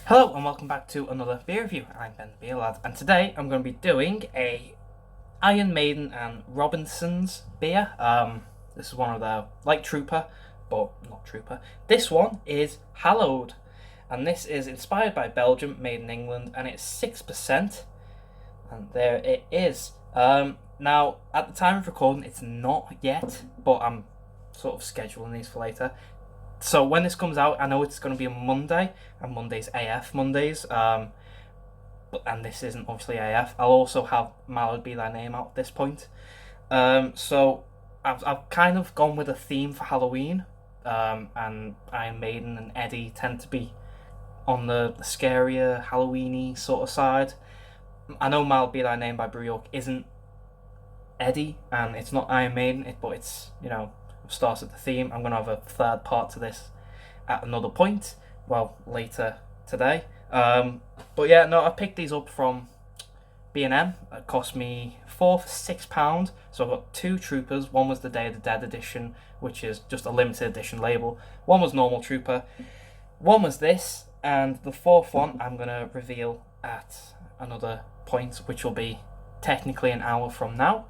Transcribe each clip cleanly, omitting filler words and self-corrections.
Hello and welcome back to another beer review. I'm Ben the Beer Lad, and today I'm going to be doing a Iron Maiden and Robinson's beer. This is one of their like Trooper, but not Trooper. This one is Hallowed, and this is inspired by Belgium, made in England, and it's 6%. And there it is. Now at the time of recording, it's not yet, but I'm sort of scheduling these for later. So when this comes out, I know it's going to be a Monday, and Monday's AF Mondays. And this isn't obviously AF. I'll also have Hallowed Be Thy Name out at this point. So I've kind of gone with a theme for Halloween. And Iron Maiden and Eddie tend to be on the scarier, Halloweeny sort of side. I know Hallowed Be Thy Name by Brew York isn't Eddie, and it's not Iron Maiden, but it's, started the theme. I'm going to have a third part to this at another point, well, later today. But yeah, no, I picked these up from B&M. It cost me £4 for £6. So I've got two Troopers. One was the Day of the Dead edition, which is just a limited edition label. One was normal Trooper. One was this, and the fourth one I'm going to reveal at another point, which will be technically an hour from now.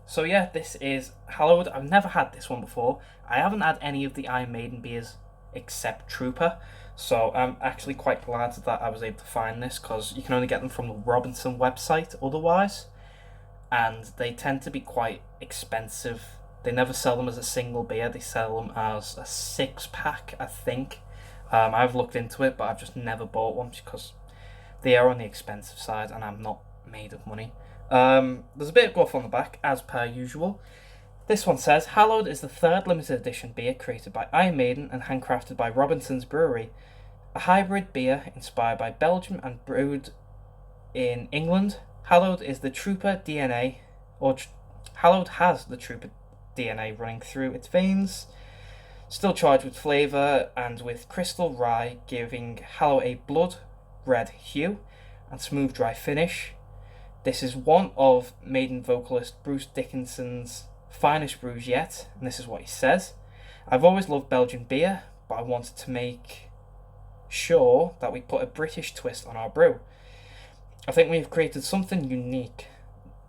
So yeah, this is Hallowed. I've never had this one before. I haven't had any of the Iron Maiden beers except Trooper. So I'm actually quite glad that I was able to find this, because you can only get them from the Robinson website otherwise. And they tend to be quite expensive. They never sell them as a single beer. They sell them as a 6-pack, I think. I've looked into it, but I've just never bought one because they are on the expensive side and I'm not made of money. There's a bit of guff on the back, as per usual. This one says, Hallowed is the third limited edition beer created by Iron Maiden and handcrafted by Robinson's Brewery. A hybrid beer inspired by Belgium and brewed in England. Hallowed is the Trooper DNA, Hallowed has the Trooper DNA running through its veins, still charged with flavour and with crystal rye, giving Hallowed a blood red hue and smooth dry finish. This is one of Maiden vocalist Bruce Dickinson's finest brews yet, and this is what he says. I've always loved Belgian beer, but I wanted to make sure that we put a British twist on our brew. I think we've created something unique.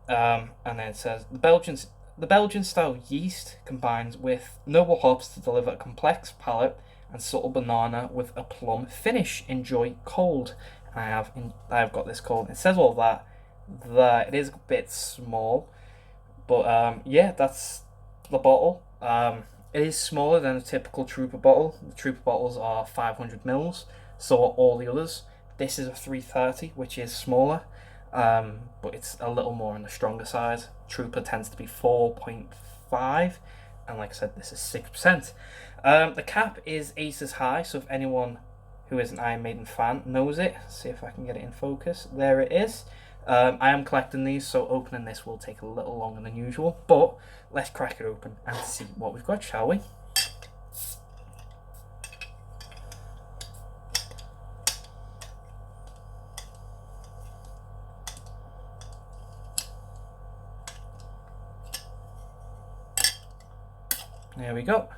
And then it says, the Belgian style yeast combines with noble hops to deliver a complex palate and subtle banana with a plum finish. Enjoy cold. And I have got this cold. It says all that. It is a bit small, but yeah, that's the bottle. It is smaller than a typical Trooper bottle. The Trooper bottles are 500 mils, so are all the others. This is a 330, which is smaller, but it's a little more on the stronger side. Trooper tends to be 4.5, and like I said, this is 6%. The cap is Aces High, so if anyone who is an Iron Maiden fan knows it, see if I can get it in focus. There it is. I am collecting these, so opening this will take a little longer than usual, but let's crack it open and see what we've got, shall we? There we go.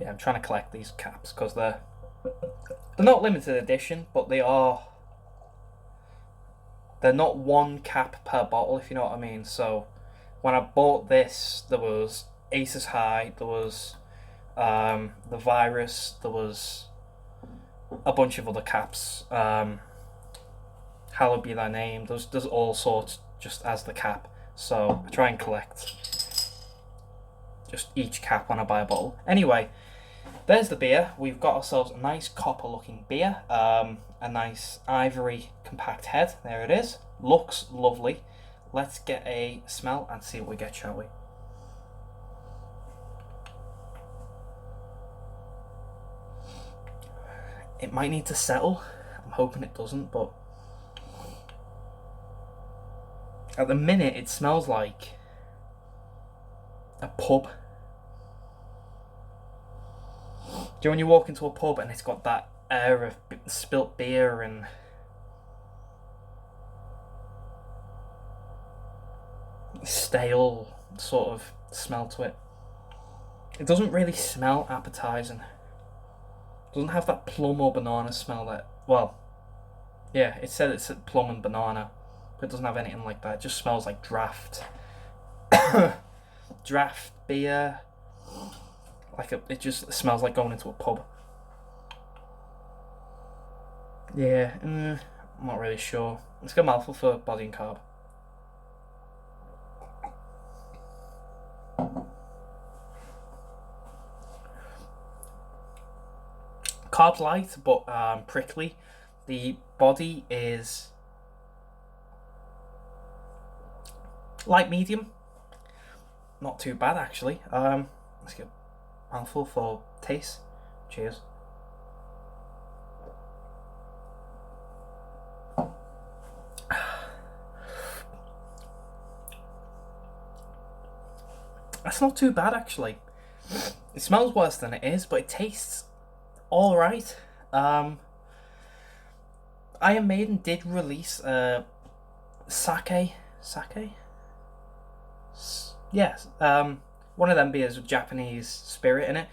Yeah, I'm trying to collect these caps because they're not limited edition, but they're not one cap per bottle, if you know what I mean. So when I bought this, there was Aces High, there was the Virus, there was a bunch of other caps. Hallowed Be Thy Name. There's all sorts just as the cap. So I try and collect just each cap when I buy a bottle. Anyway, there's the beer. We've got ourselves a nice copper looking beer. A nice ivory compact head. There it is. Looks lovely. Let's get a smell and see what we get, shall we? It might need to settle. I'm hoping it doesn't, but at the minute it smells like a pub. Do you know when you walk into a pub and it's got that air of spilt beer and stale sort of smell to it? It doesn't really smell appetizing. Doesn't have that plum or banana smell that, well, yeah, it said it's plum and banana, but it doesn't have anything like that. It just smells like draft. Draft beer. It just smells like going into a pub. Yeah, I'm not really sure. Let's go mouthful for body and carb. Carbs light, but prickly. The body is light medium. Not too bad actually. Let's get a mouthful for taste. Cheers. That's not too bad actually. It smells worse than it is, but it tastes all right. Iron Maiden did release sake. Yes. One of them beers with Japanese spirit in it.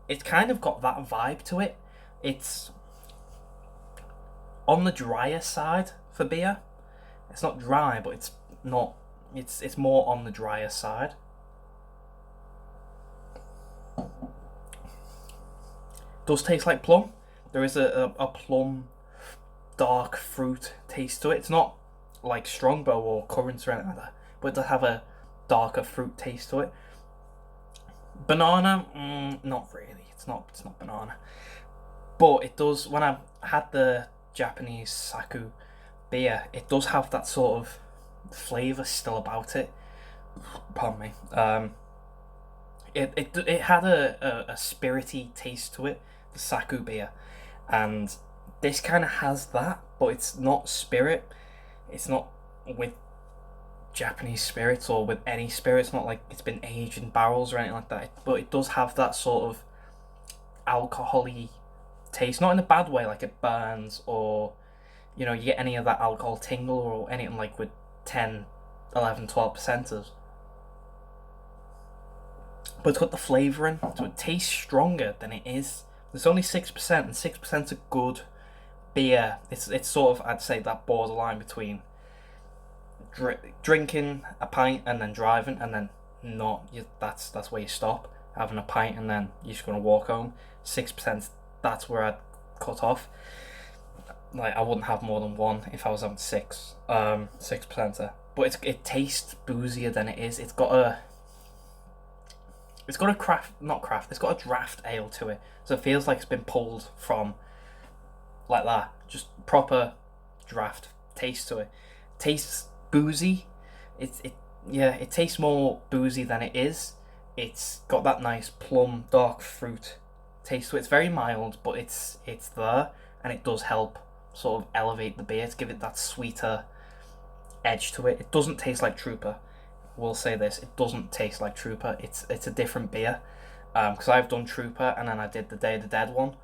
It's kind of got that vibe to it. It's on the drier side for beer. It's not dry, but it's not. It's more on the drier side. Does taste like plum. There is a plum dark fruit taste to it. It's not like Strongbow or Currants or anything like that, but it does have a darker fruit taste to it. Banana, not really. It's not banana, but it does. When I had the Japanese saku beer, it does have that sort of flavour still about it. Pardon me. It had a spirity taste to it, the saku beer, and this kind of has that, but it's not spirit. It's not with Japanese spirits or with any spirit. It's not like it's been aged in barrels or anything like that. But it does have that sort of alcohol-y taste, not in a bad way, like it burns or you get any of that alcohol tingle or anything like with 10, 11, 12%ers. But it's got the flavour in, so it tastes stronger than it is. It's only 6%, and 6% a good beer. It's sort of, I'd say, that borderline between drinking a pint and then driving, and then not. That's where you stop. Having a pint and then you're just gonna walk home. 6%. That's where I'd cut off. Like I wouldn't have more than one if I was having 6%. But it tastes boozier than it is. It's got a it's got a draft ale to it. So it feels like it's been pulled from like that. Just proper draft taste to it. Tastes boozy. It tastes more boozy than it is. It's got that nice plum dark fruit taste to it. It's very mild, but it's there, and it does help sort of elevate the beer to give it that sweeter edge to it. It doesn't taste like Trooper. We'll say this: it doesn't taste like Trooper. It's a different beer. Because I've done Trooper and then I did the Day of the Dead one,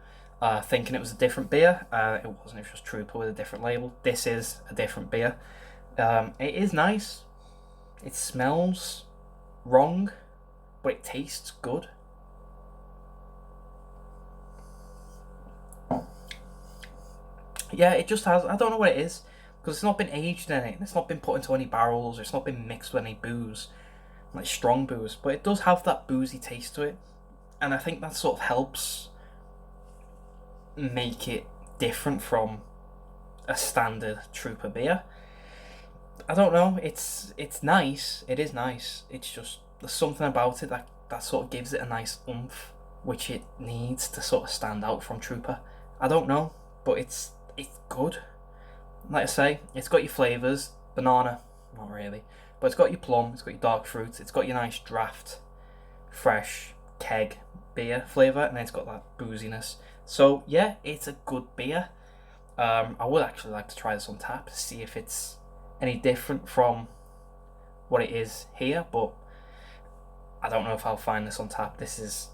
thinking it was a different beer. It wasn't. It was just Trooper with a different label. This is a different beer. It is nice. It smells wrong, but it tastes good. Yeah, it just has. I don't know what it is because it's not been aged in anything. It's not been put into any barrels. Or it's not been mixed with any booze, like strong booze. But it does have that boozy taste to it, and I think that sort of helps make it different from a standard Trooper beer. I don't know. It's nice. It is nice. It's just there's something about it that sort of gives it a nice oomph, which it needs to sort of stand out from Trooper. I don't know, but it's good. Like I say, it's got your flavours. Banana, not really, but it's got your plum. It's got your dark fruit. It's got your nice draft, fresh keg beer flavour, and then it's got that booziness. So yeah, it's a good beer. I would actually like to try this on tap to see if it's any different from what it is here, but I don't know if I'll find this on tap. This is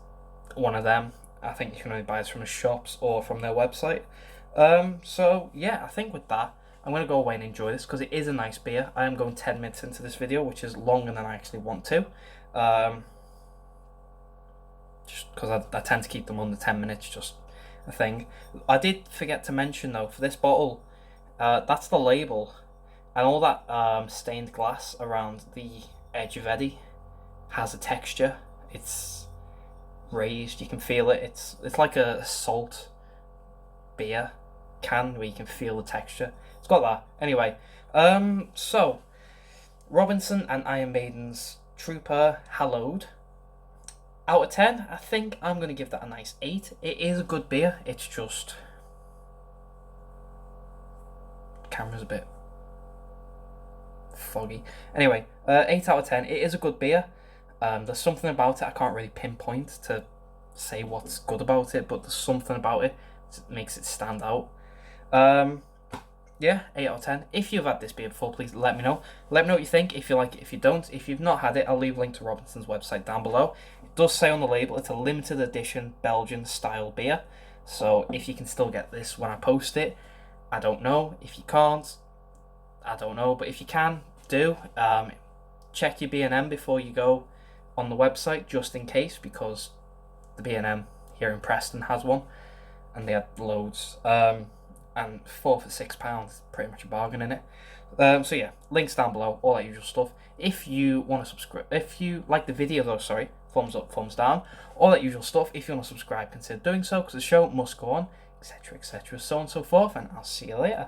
one of them. I think you can only buy this from the shops or from their website. So yeah, I think with that, I'm going to go away and enjoy this because it is a nice beer. I am going 10 minutes into this video, which is longer than I actually want to. Just because I tend to keep them under 10 minutes, just thing. I did forget to mention though, for this bottle, that's the label, and all that stained glass around the edge of Eddie has a texture. It's raised. You can feel it. It's like a salt beer can where you can feel the texture. It's got that. Anyway, so Robinson and Iron Maiden's Trooper Hallowed. Out of 10, I think I'm going to give that a nice 8. It is a good beer. It's just... camera's a bit foggy. Anyway, 8 out of 10. It is a good beer. There's something about it I can't really pinpoint to say what's good about it, but there's something about it that makes it stand out. Yeah, 8 out of 10. If you've had this beer before, please let me know. Let me know what you think, if you like it, if you don't. If you've not had it, I'll leave a link to Robinson's website down below. It does say on the label it's a limited edition Belgian style beer. So if you can still get this when I post it, I don't know. If you can't, I don't know. But if you can, do. Check your B&M before you go on the website, just in case, because the B&M here in Preston has one, and they had loads. And 4 for £6, pretty much a bargain in it. So yeah, links down below, all that usual stuff. If you want to subscribe, if you like the video though, sorry, thumbs up, thumbs down, all that usual stuff. If you want to subscribe, consider doing so, because the show must go on, etc., etc., so on and so forth, and I'll see you later.